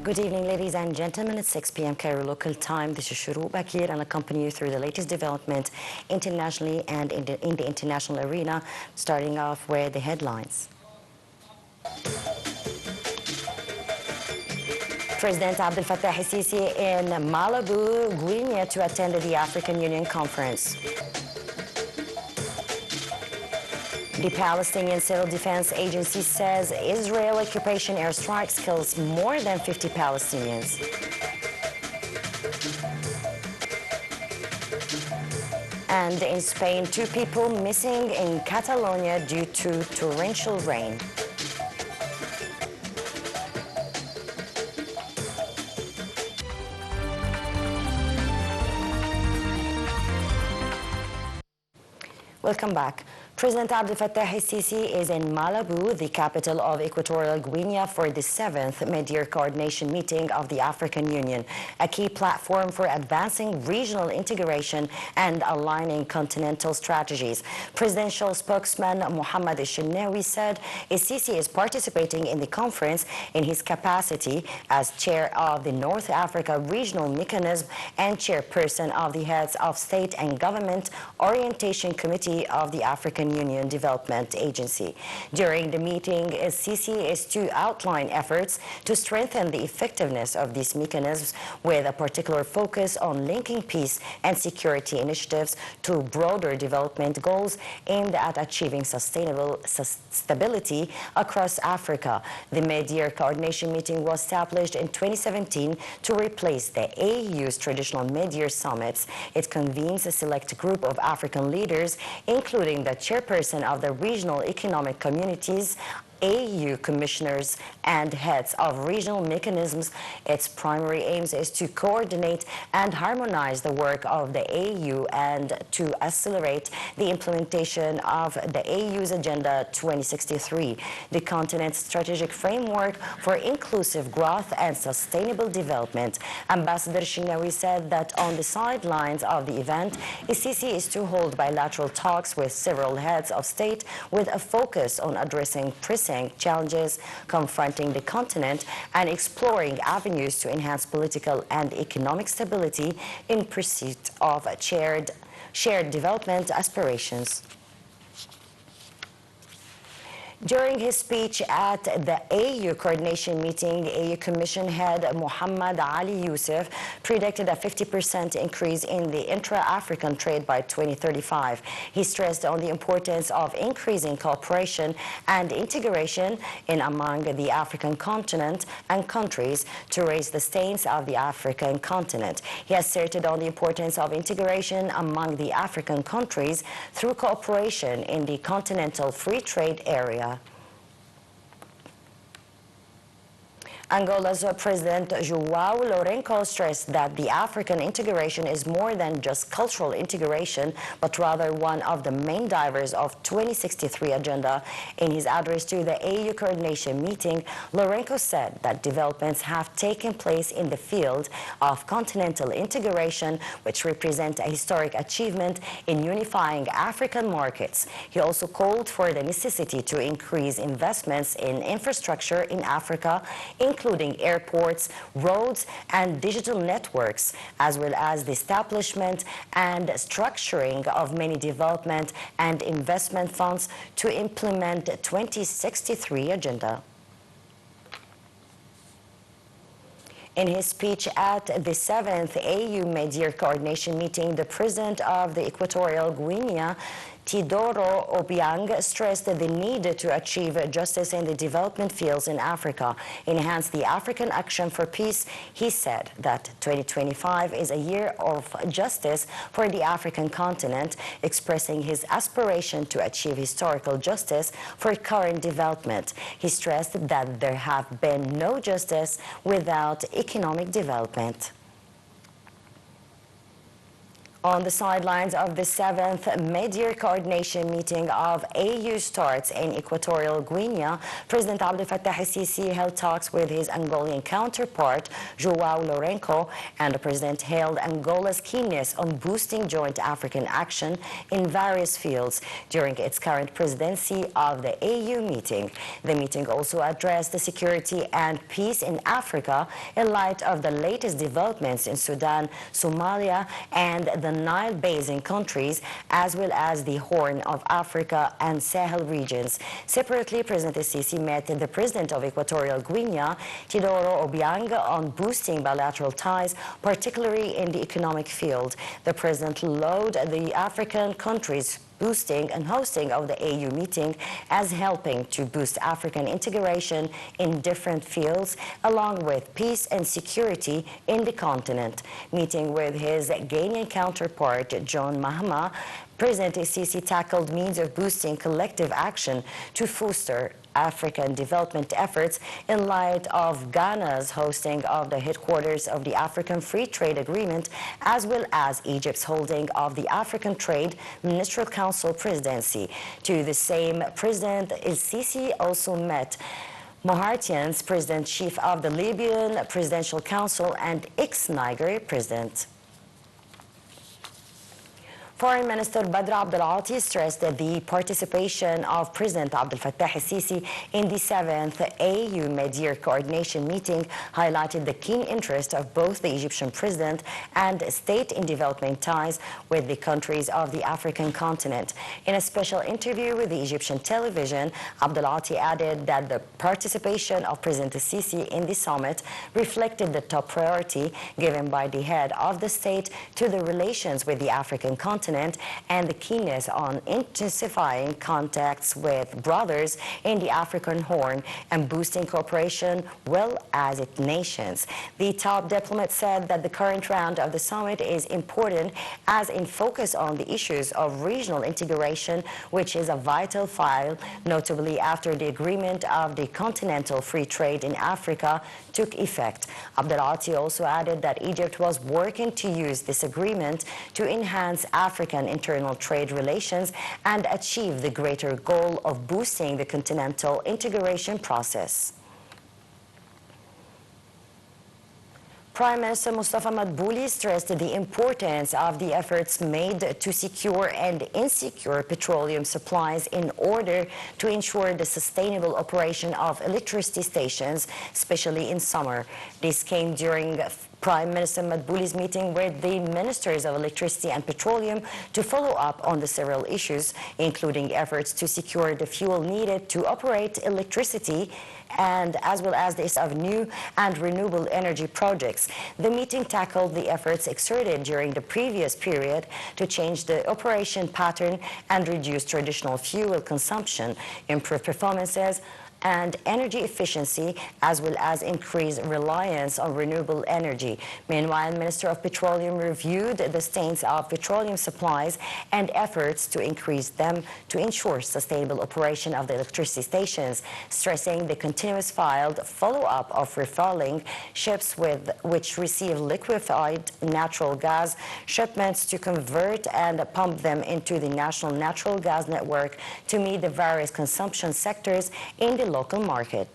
Good evening, ladies and gentlemen. It's 6 p.m. Cairo local time. This is Shuru Bakir, and accompany you through the latest development internationally and in the international arena, starting off with the headlines. President Fattah al-Sisi in Malibu, Guinea to attend the African Union conference. The Palestinian Civil Defense Agency says Israel occupation airstrikes kills more than 50 Palestinians. And in Spain, 2 people missing in Catalonia due to torrential rain. Welcome back. President Fattah al-Sisi is in Malibu, the capital of Equatorial Guinea, for the 7th mid-year coordination meeting of the African Union, a key platform for advancing regional integration and aligning continental strategies. Presidential spokesman Mohammed al-Shenawi said al-Sisi is participating in the conference in his capacity as chair of the North Africa Regional Mechanism and chairperson of the Heads of State and Government Orientation Committee of the African Union Development Agency. During the meeting, al-Sisi is to outline efforts to strengthen the effectiveness of these mechanisms with a particular focus on linking peace and security initiatives to broader development goals aimed at achieving sustainable stability across Africa. The mid-year coordination meeting was established in 2017 to replace the AU's traditional mid-year summits. It convenes a select group of African leaders, including the chairperson of the regional economic communities, AU commissioners and heads of regional mechanisms. Its primary aims is to coordinate and harmonize the work of the AU and to accelerate the implementation of the AU's Agenda 2063, the continent's strategic framework for inclusive growth and sustainable development. Ambassador Shenawi said that on the sidelines of the event, al-Sisi is to hold bilateral talks with several heads of state with a focus on addressing challenges confronting the continent and exploring avenues to enhance political and economic stability in pursuit of shared development aspirations. During his speech at the AU coordination meeting, AU Commission head Muhammad Ali Yusuf predicted a 50% increase in the intra-African trade by 2035. He stressed on the importance of increasing cooperation and integration in among the African continent and countries to raise the status of the African continent. He asserted on the importance of integration among the African countries through cooperation in the continental free trade area. Angola's President João Lourenço stressed that the African integration is more than just cultural integration, but rather one of the main drivers of 2063 agenda. In his address to the AU coordination meeting, Lourenço said that developments have taken place in the field of continental integration, which represent a historic achievement in unifying African markets. He also called for the necessity to increase investments in infrastructure in Africa, including airports, roads, and digital networks, as well as the establishment and structuring of many development and investment funds to implement the 2063 agenda. In his speech at the 7th AU mid-year coordination meeting, the president of the Equatorial Guinea, Teodoro Obiang, stressed the need to achieve justice in the development fields in Africa, enhance the African action for peace. He said that 2025 is a year of justice for the African continent, expressing his aspiration to achieve historical justice for current development. He stressed that there have been no justice without economic development. On the sidelines of the 7th mid-year coordination meeting of AU starts in Equatorial Guinea, President Abdel Fattah el-Sisi held talks with his Angolan counterpart, João Lourenço, and the President hailed Angola's keenness on boosting joint African action in various fields during its current presidency of the AU meeting. The meeting also addressed the security and peace in Africa in light of the latest developments in Sudan, Somalia, and the Nile Basin countries, as well as the Horn of Africa and Sahel regions. Separately, President el-Sisi met the President of Equatorial Guinea, Teodoro Obiang, on boosting bilateral ties, particularly in the economic field. The President lauded the African countries boosting and hosting of the AU meeting as helping to boost African integration in different fields, along with peace and security in the continent. Meeting with his Ghanaian counterpart, John Mahama, President el-Sisi tackled means of boosting collective action to foster African development efforts in light of Ghana's hosting of the headquarters of the African Free Trade Agreement, as well as Egypt's holding of the African Trade Ministerial Council presidency. To the same President, el-Sisi also met Mahathir's President, Chief of the Libyan Presidential Council, and ex-Niger President. Foreign Minister Badr Abdelati stressed that the participation of President Abdel Fattah el-Sisi in the 7th AU mid-year coordination meeting highlighted the keen interest of both the Egyptian president and state in developing ties with the countries of the African continent. In a special interview with the Egyptian television, Abdelati added that the participation of President el-Sisi in the summit reflected the top priority given by the head of the state to the relations with the African continent and the keenness on intensifying contacts with brothers in the African Horn and boosting cooperation well as its nations. The top diplomat said that the current round of the summit is important as in focus on the issues of regional integration, which is a vital file, notably after the agreement of the Continental Free Trade in Africa took effect. Abdelati also added that Egypt was working to use this agreement to enhance African internal trade relations and achieve the greater goal of boosting the continental integration process. Prime Minister Mustafa Madbouli stressed the importance of the efforts made to secure and insecure petroleum supplies in order to ensure the sustainable operation of electricity stations, especially in summer. This came during Prime Minister Madbouli's meeting with the Ministers of Electricity and Petroleum to follow up on the several issues, including efforts to secure the fuel needed to operate electricity and as well as this of new and renewable energy projects. The meeting tackled the efforts exerted during the previous period to change the operation pattern and reduce traditional fuel consumption, improve performances and energy efficiency, as well as increase reliance on renewable energy. Meanwhile, Minister of Petroleum reviewed the status of petroleum supplies and efforts to increase them to ensure sustainable operation of the electricity stations, stressing the continuous filed follow-up of refueling ships which receive liquefied natural gas shipments to convert and pump them into the national natural gas network to meet the various consumption sectors in the local market.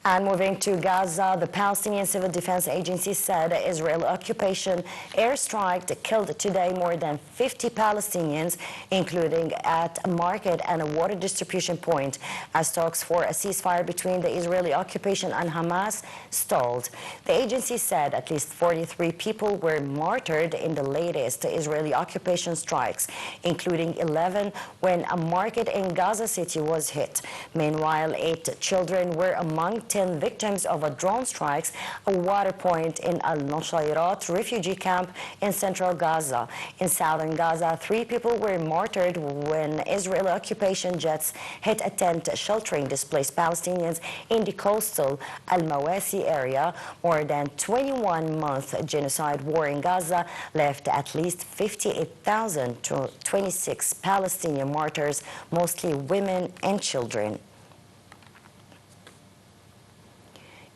And moving to Gaza, the Palestinian Civil Defense Agency said Israeli occupation airstrike killed today more than 50 Palestinians, including at a market and a water distribution point, as talks for a ceasefire between the Israeli occupation and Hamas stalled. The agency said at least 43 people were martyred in the latest Israeli occupation strikes, including 11 when a market in Gaza City was hit. Meanwhile, 8 children were among 10 victims of a drone strikes, a water point in Al-Nusayrat refugee camp in central Gaza. In southern Gaza, 3 people were martyred when Israeli occupation jets hit a tent sheltering displaced Palestinians in the coastal Al-Mawasi area. More than 21-month genocide war in Gaza left at least 58,000 to 26 Palestinian martyrs, mostly women and children.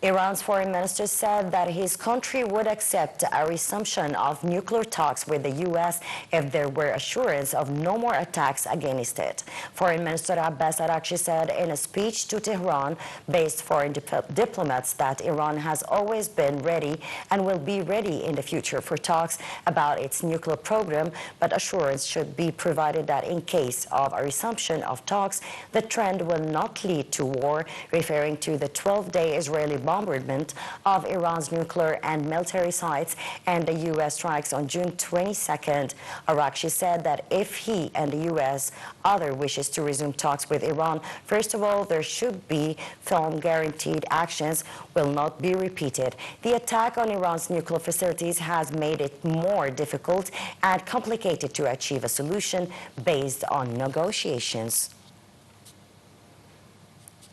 Iran's foreign minister said that his country would accept a resumption of nuclear talks with the U.S. if there were assurance of no more attacks against it. Foreign Minister Abbas Araghchi said in a speech to Tehran-based foreign diplomats that Iran has always been ready and will be ready in the future for talks about its nuclear program, but assurance should be provided that in case of a resumption of talks, the trend will not lead to war, referring to the 12-day Israeli bombardment of Iran's nuclear and military sites and the U.S. strikes on June 22nd. Araghchi said that if he and the U.S. other wishes to resume talks with Iran, first of all, there should be firm guaranteed actions will not be repeated. The attack on Iran's nuclear facilities has made it more difficult and complicated to achieve a solution based on negotiations.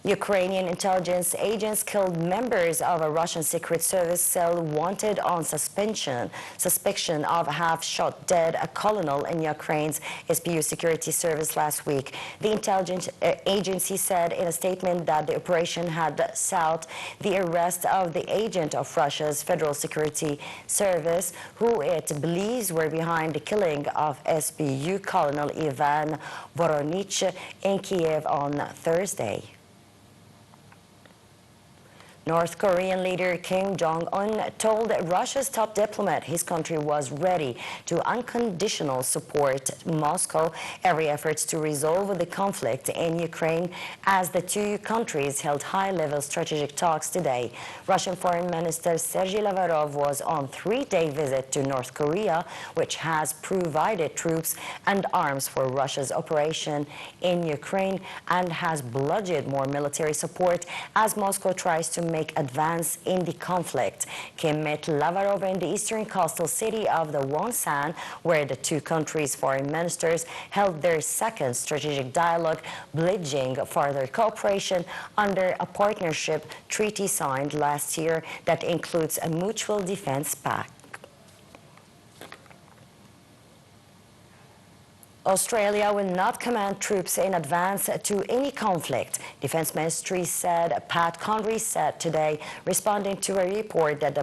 Ukrainian intelligence agents killed members of a Russian secret service cell wanted on suspicion of have shot dead a colonel in Ukraine's SBU security service last week. The intelligence agency said in a statement that the operation had sought the arrest of the agent of Russia's Federal Security Service, who it believes were behind the killing of SBU Colonel Ivan Voronich in Kiev on Thursday. North Korean leader Kim Jong-un told Russia's top diplomat his country was ready to unconditional support Moscow every effort to resolve the conflict in Ukraine as the two countries held high-level strategic talks today. Russian Foreign Minister Sergei Lavrov was on a three-day visit to North Korea, which has provided troops and arms for Russia's operation in Ukraine and has pledged more military support as Moscow tries to make advance in the conflict. Kim met Lavrov in the eastern coastal city of the Wonsan, where the two countries' foreign ministers held their second strategic dialogue, pledging further cooperation under a partnership treaty signed last year that includes a mutual defense pact. Australia will not command troops in advance to any conflict, Defence Ministry said. Pat Conry said today, responding to a report that the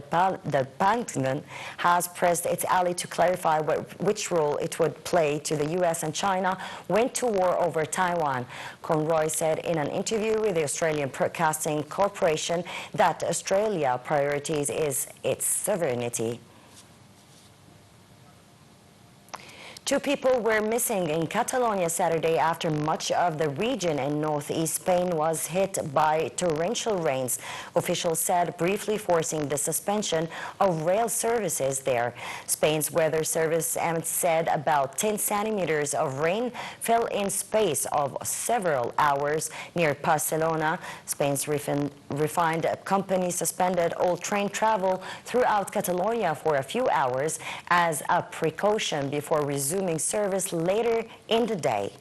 Pentagon has pressed its ally to clarify which role it would play to the U.S. and China went to war over Taiwan. Conroy said in an interview with the Australian Broadcasting Corporation that Australia's priority is its sovereignty. Two people were missing in Catalonia Saturday after much of the region in northeast Spain was hit by torrential rains, officials said, briefly forcing the suspension of rail services there. Spain's weather service said about 10 centimeters of rain fell in space of several hours near Barcelona. Spain's refined company suspended all train travel throughout Catalonia for a few hours as a precaution before resuming service later in the day.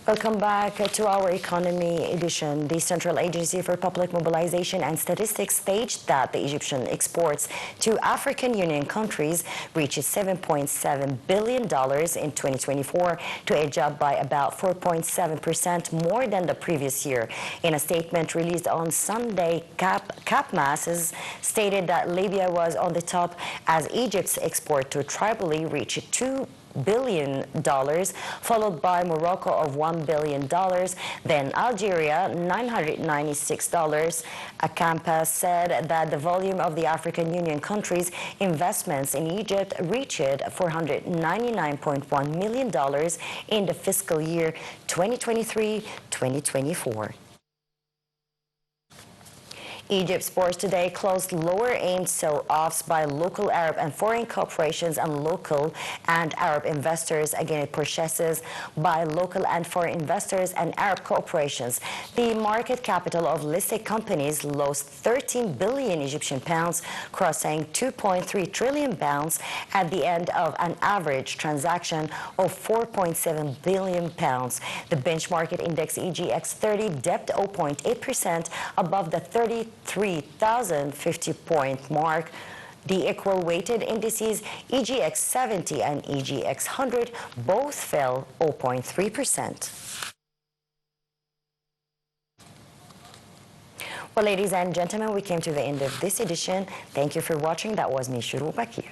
Welcome back to our economy edition. The Central Agency for Public Mobilization and Statistics staged that the Egyptian exports to African Union countries reached $7.7 billion in 2024, to edge up by about 4.7% more than the previous year. In a statement released on Sunday, CAPMAS stated that Libya was on the top as Egypt's export to Tripoli reached $2 billion, followed by Morocco of $1 billion, then Algeria $996. Acampa said that the volume of the African Union countries' investments in Egypt reached $499.1 million in the fiscal year 2023-2024. Egypt's bourse today closed lower, aimed sell-offs by local Arab and foreign corporations and local and Arab investors. Again, it purchases by local and foreign investors and Arab corporations. The market capital of listed companies lost 13 billion Egyptian pounds, crossing 2.3 trillion pounds at the end of an average transaction of 4.7 billion pounds. The benchmark index EGX 30 dipped 0.8% above the 33,050 point mark. The equal weighted indices EGX 70 and EGX 100 both fell 0.3%. Well, ladies and gentlemen, we came to the end of this edition. Thank you for watching. That was me, Shuru Bakir.